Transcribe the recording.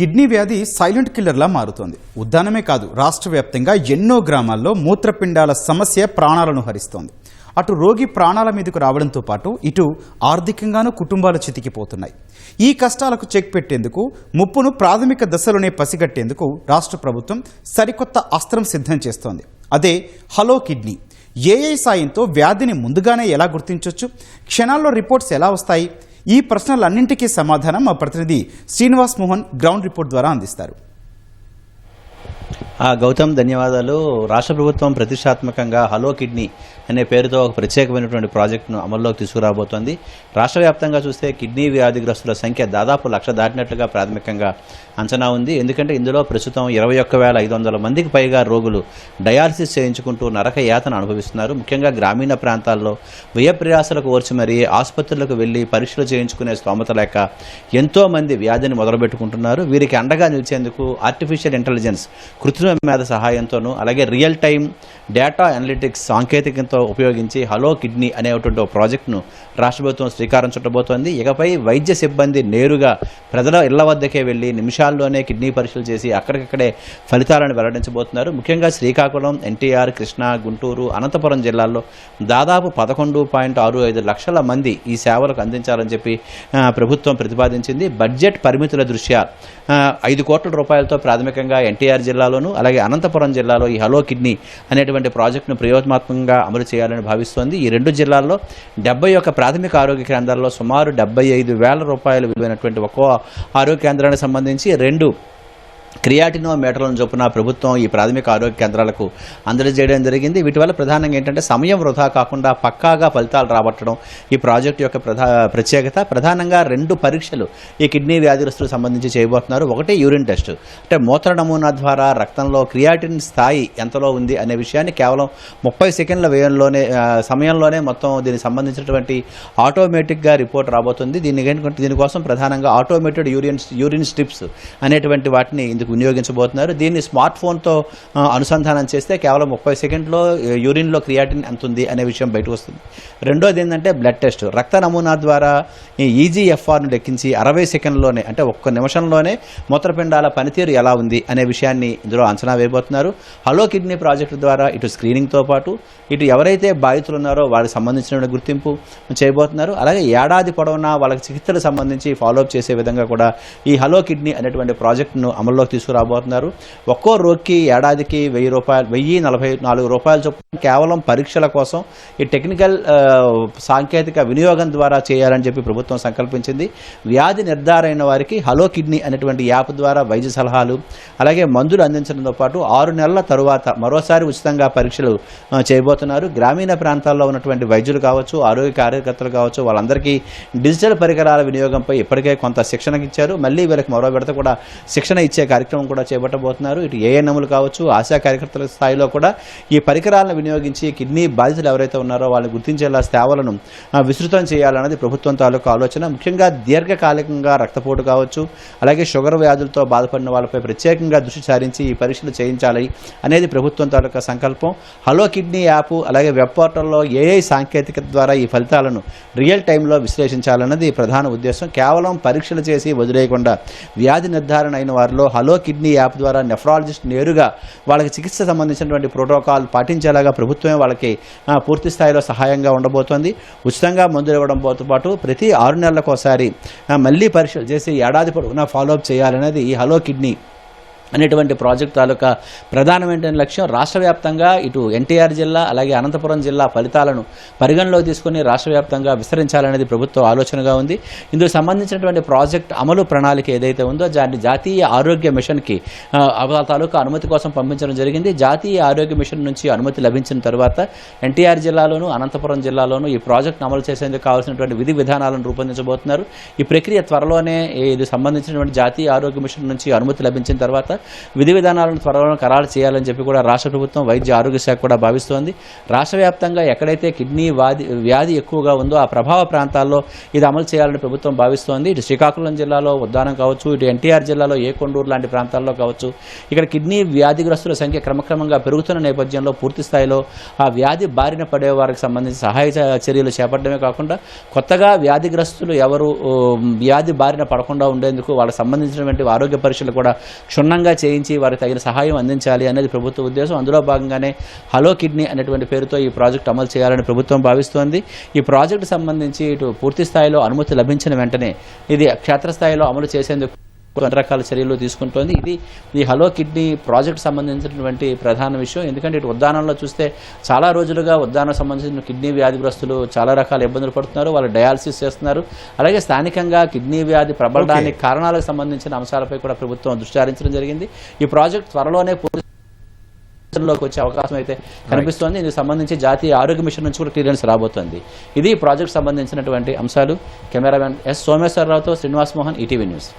Kidney వ్యాధి silent కిల్లర్లా మారుతోంది. ఉద్దానమే కాదు, రాష్ట్ర వ్యాప్తంగా ఎన్నో గ్రామాల్లో మూత్రపిండాల సమస్య ప్రాణాలను హరిస్తోంది. అటు రోగి ప్రాణాల మీదకు రావడంతో పాటు ఇటు ఆర్థికంగానూ కుటుంబాలు చితికిపోతున్నాయి. ఈ కష్టాలకు చెక్ పెట్టేందుకు, ముప్పును ప్రాథమిక దశలోనే పసిగట్టేందుకు రాష్ట్ర ప్రభుత్వం సరికొత్త అస్త్రం సిద్ధం చేస్తోంది. అదే హలో కిడ్నీ. ఏఐ సాయంతో వ్యాధిని ముందుగానే ఎలా గుర్తించవచ్చు, క్షణాల్లో రిపోర్ట్స్ ఎలా వస్తాయి? ఈ ప్రశ్నలన్నింటికీ సమాధానం మా ప్రతినిధి శ్రీనివాస్ మోహన్ గ్రౌండ్ రిపోర్ట్ ద్వారా అందిస్తారు. గౌతమ్, ధన్యవాదాలు. రాష్ట్ర ప్రభుత్వం ప్రతిష్టాత్మకంగా హలో కిడ్నీ అనే పేరుతో ఒక ప్రత్యేకమైనటువంటి ప్రాజెక్టును అమల్లోకి తీసుకురాబోతోంది. రాష్ట్ర వ్యాప్తంగా చూస్తే కిడ్నీ వ్యాధిగ్రస్తుల సంఖ్య దాదాపు 1,00,000 దాటినట్లుగా ప్రాథమికంగా అంచనా ఉంది. ఎందుకంటే ఇందులో ప్రస్తుతం 21,500 మందికి పైగా రోగులు డయాలసిస్ చేయించుకుంటూ నరక యాతన అనుభవిస్తున్నారు. ముఖ్యంగా గ్రామీణ ప్రాంతాల్లో వ్యయ ప్రయాసాలకు ఓర్చి మరీ ఆసుపత్రులకు వెళ్లి పరీక్షలు చేయించుకునే స్తోమత లేక ఎంతో మంది వ్యాధిని మొదలుపెట్టుకుంటున్నారు. వీరికి అండగా నిలిచేందుకు ఆర్టిఫిషియల్ ఇంటెలిజెన్స్, కృత్రిమ మేధ సహాయంతోనూ అలాగే రియల్ టైం డేటా అనలిటిక్స్ సాంకేతికతతో ఉపయోగించి హలో కిడ్నీ అనేటువంటి ప్రాజెక్టును రాష్ట్ర ప్రభుత్వం శ్రీకారం చుట్టబోతోంది. ఇకపై వైద్య సిబ్బంది నేరుగా ప్రజల ఇళ్ల వద్దకే వెళ్లి నిమిషాల్లోనే కిడ్నీ పరీక్షలు చేసి అక్కడికక్కడే ఫలితాలను వెల్లడించబోతున్నారు. ముఖ్యంగా శ్రీకాకుళం, ఎన్టీఆర్, కృష్ణా, గుంటూరు, అనంతపురం జిల్లాల్లో దాదాపు 11.65 లక్షల మంది ఈ సేవలకు అందించాలని చెప్పి ప్రభుత్వం ప్రతిపాదించింది. బడ్జెట్ పరిమితుల దృష్ట్యా 5 కోట్ల రూపాయలతో ప్రాథమికంగా ఎన్టీఆర్ జిల్లాలోను అలాగే అనంతపురం జిల్లాలో ఈ హలో కిడ్నీ అనేటువంటి ప్రాజెక్టును ప్రయోగాత్మకంగా అమలు చేయాలని భావిస్తోంది. ఈ 2 జిల్లాల్లో 71 ప్రాథమిక ఆరోగ్య కేంద్రాల్లో సుమారు 75,000 రూపాయలు విలువైనటువంటి ఒక్కో ఆరోగ్య కేంద్రానికి సంబంధించి 2 క్రియాటినో మీటర్లను చొప్పున ప్రభుత్వం ఈ ప్రాథమిక ఆరోగ్య కేంద్రాలకు అందజేయడం జరిగింది. వీటి వల్ల ప్రధానంగా ఏంటంటే సమయం వృధా కాకుండా పక్కాగా ఫలితాలు రాబట్టడం ఈ ప్రాజెక్టు యొక్క ప్రత్యేకత. ప్రధానంగా 2 పరీక్షలు ఈ కిడ్నీ వ్యాధిగ్రస్తులకు సంబంధించి చేయబోతున్నారు. ఒకటి యూరిన్ టెస్ట్, అంటే మూత్ర నమూనా ద్వారా రక్తంలో క్రియాటిన్ స్థాయి ఎంతలో ఉంది అనే విషయాన్ని కేవలం 30 సెకండ్ల సమయంలోనే మొత్తం దీనికి సంబంధించినటువంటి ఆటోమేటిక్గా రిపోర్ట్ రాబోతుంది. దీనికోసం ప్రధానంగా ఆటోమేటెడ్ యూరిన్ స్ట్రిప్స్ అనేటువంటి వాటిని వినియోగించబోతున్నారు. దీన్ని స్మార్ట్ ఫోన్తో అనుసంధానం చేస్తే కేవలం 30 సెకండ్లో యూరిన్లో క్రియాటిన్ ఎంత ఉంది అనే విషయం బయటకు వస్తుంది. రెండోది ఏంటంటే బ్లడ్ టెస్ట్. రక్త నమూనా ద్వారా ఈజీఎఫ్ఆర్ను లెక్కించి 60 సెకండ్లోనే, అంటే 1 నిమిషంలోనే మూత్రపిండాల పనితీరు ఎలా ఉంది అనే విషయాన్ని ఇందులో అంచనా వేయబోతున్నారు. హలో కిడ్నీ ప్రాజెక్టు ద్వారా ఇటు స్క్రీనింగ్తో పాటు ఇటు ఎవరైతే బాధితులు ఉన్నారో వారికి సంబంధించిన గుర్తింపు చేయబోతున్నారు. అలాగే ఏడాది పొడవునా వాళ్ళకి చికిత్సలకు సంబంధించి ఫాలోఅప్ చేసే విధంగా కూడా ఈ హలో కిడ్నీ అనేటువంటి ప్రాజెక్టును అమల్లోకి తీసుకురాబోతున్నారు. ఒక్కో రోగికి ఏడాదికి 1,044 రూపాయలు చొప్పున కేవలం పరీక్షల కోసం ఈ టెక్నికల్ సాంకేతిక వినియోగం ద్వారా చేయాలని చెప్పి ప్రభుత్వం సంకల్పించింది. వ్యాధి నిర్ధారణ వారికి హలో కిడ్నీ అనేటువంటి యాప్ ద్వారా వైద్య సలహాలు అలాగే మందులు అందించడంతో పాటు 6 నెలల తరువాత మరోసారి ఉచితంగా పరీక్షలు చేయబోతున్నారు. గ్రామీణ ప్రాంతాల్లో ఉన్నటువంటి వైద్యులు కావచ్చు, ఆరోగ్య కార్యకర్తలు కావచ్చు, వాళ్ళందరికీ డిజిటల్ పరికరాల వినియోగంపై ఇప్పటికే కొంత శిక్షణ ఇచ్చారు. మళ్ళీ వీళ్ళకి మరో విడత కూడా శిక్షణ ఇచ్చే కార్యక్రమం కూడా చేపట్టబోతున్నారు. ఇటు ఏఎన్ఎంలు కావచ్చు, ఆశా కార్యకర్తల స్థాయిలో కూడా ఈ పరికరాలను వినియోగించి కిడ్నీ బాధితులు ఎవరైతే ఉన్నారో వాళ్ళని గుర్తించేలా సేవలను విస్తృతం చేయాలన్నది ప్రభుత్వం తాలూకు ఆలోచన. ముఖ్యంగా దీర్ఘకాలికంగా రక్తపోటు కావచ్చు, అలాగే షుగర్ వ్యాధులతో బాధపడిన వాళ్ళపై ప్రత్యేకంగా దృష్టి సారించి ఈ పరీక్షలు చేయించాలి అనేది ప్రభుత్వం తాలూకా సంకల్పం. హలో కిడ్నీ యాప్ అలాగే వెబ్ పోర్టల్లో ఏఐ సాంకేతికత ద్వారా ఈ ఫలితాలను రియల్ టైంలో విశ్లేషించాలన్నది ప్రధాన ఉద్దేశం. కేవలం పరీక్షలు చేసి వదిలేయకుండా వ్యాధి నిర్ధారణ అయిన వారిలో హలో కిడ్నీ యాప్ ద్వారా నెఫ్రాలజిస్ట్ నేరుగా వాళ్ళకి చికిత్స సంబంధించినటువంటి ప్రోటోకాల్ పాటించేలాగా ప్రభుత్వమే వాళ్ళకి పూర్తి స్థాయిలో సహాయంగా ఉండబోతోంది. ఉచితంగా మందులు ఇవ్వడంతో పాటు ప్రతి 6 నెలలకు ఒకసారి మళ్ళీ పరీక్షలు చేసి ఏడాది పొడవునా ఫాలోఅప్ చేయాలనేది ఈ హలో కిడ్నీ అనేటువంటి ప్రాజెక్ట్ తాలూకా ప్రధానమైన లక్ష్యం. రాష్ట్ర వ్యాప్తంగా ఇటు ఎన్టీఆర్ జిల్లా అలాగే అనంతపురం జిల్లా ఫలితాలను పరిగణలోకి తీసుకుని రాష్ట్ర వ్యాప్తంగా విస్తరించాలనేది ప్రభుత్వ ఆలోచనగా ఉంది. ఇందుకు సంబంధించినటువంటి ప్రాజెక్ట్ అమలు ప్రణాళిక ఏదైతే ఉందో దాన్ని జాతీయ ఆరోగ్య మిషన్కి తాలూకా అనుమతి కోసం పంపించడం జరిగింది. జాతీయ ఆరోగ్య మిషన్ నుంచి అనుమతి లభించిన తర్వాత ఎన్టీఆర్ జిల్లాలోను అనంతపురం జిల్లాలోను ఈ ప్రాజెక్ట్ను అమలు చేసేందుకు కావాల్సినటువంటి విధి విధానాలను రూపొందించబోతున్నారు. ఈ ప్రక్రియ త్వరలోనే ఇది సంబంధించినటువంటి జాతీయ ఆరోగ్య మిషన్ నుంచి అనుమతి లభించిన తర్వాత విధి విధానాలను త్వరలో ఖరారు చేయాలని చెప్పి కూడా రాష్ట్ర ప్రభుత్వం వైద్య ఆరోగ్య శాఖ కూడా భావిస్తోంది. రాష్ట్ర వ్యాప్తంగా ఎక్కడైతే కిడ్నీ వ్యాధి ఎక్కువగా ఉందో ఆ ప్రభావ ప్రాంతాల్లో ఇది అమలు చేయాలని ప్రభుత్వం భావిస్తోంది. ఇటు శ్రీకాకుళం జిల్లాలో ఉద్దానం కావచ్చు, ఇటు ఎన్టీఆర్ జిల్లాలో ఏకొండూరు లాంటి ప్రాంతాల్లో కావచ్చు, ఇక్కడ కిడ్నీ వ్యాధిగ్రస్తుల సంఖ్య క్రమక్రమంగా పెరుగుతున్న నేపథ్యంలో పూర్తి స్థాయిలో ఆ వ్యాధి బారిన పడే వారికి సంబంధించి సహాయ చర్యలు చేపట్టడమే కాకుండా కొత్తగా వ్యాధిగ్రస్తులు ఎవరు వ్యాధి బారిన పడకుండా ఉండేందుకు వాళ్ళకి సంబంధించినటువంటి ఆరోగ్య పరీక్షలు కూడా క్షుణ్ణంగా చేయించి వారికి తగిన సహాయం అందించాలి అనేది ప్రభుత్వ ఉద్దేశం. అందులో భాగంగానే హలో కిడ్నీ అనేటువంటి పేరుతో ఈ ప్రాజెక్టు అమలు చేయాలని ప్రభుత్వం భావిస్తోంది. ఈ ప్రాజెక్టు సంబంధించి ఇటు పూర్తి స్థాయిలో అనుమతి లభించిన వెంటనే ఇది క్షేత్రస్థాయిలో అమలు చేసేందుకు అన్ని రకాల చర్యలు తీసుకుంటోంది. ఇది ఈ హలో కిడ్నీ ప్రాజెక్టు సంబంధించినటువంటి ప్రధాన విషయం. ఎందుకంటే ఇటు ఉద్దానంలో చూస్తే చాలా రోజులుగా ఉద్దానం సంబంధించిన కిడ్నీ వ్యాధిగ్రస్తులు చాలా రకాల ఇబ్బందులు పడుతున్నారు. వాళ్ళు డయాలసిస్ చేస్తున్నారు. అలాగే స్థానికంగా కిడ్నీ వ్యాధి ప్రబలడానికి కారణాలకు సంబంధించిన అంశాలపై కూడా ప్రభుత్వం దృష్టి సారించడం జరిగింది. ఈ ప్రాజెక్టు త్వరలోనే లోకి వచ్చే అవకాశం అయితే కనిపిస్తోంది. ఇందుకు సంబంధించి జాతీయ ఆరోగ్య మిషన్ నుంచి కూడా క్లియరెన్స్ రాబోతోంది. ఇది ప్రాజెక్ట్ సంబంధించినటువంటి అంశాలు. కెమెరామెన్ ఎస్ సోమేశ్వరరావుతో శ్రీనివాస్ మోహన్, ఈటీవీ న్యూస్.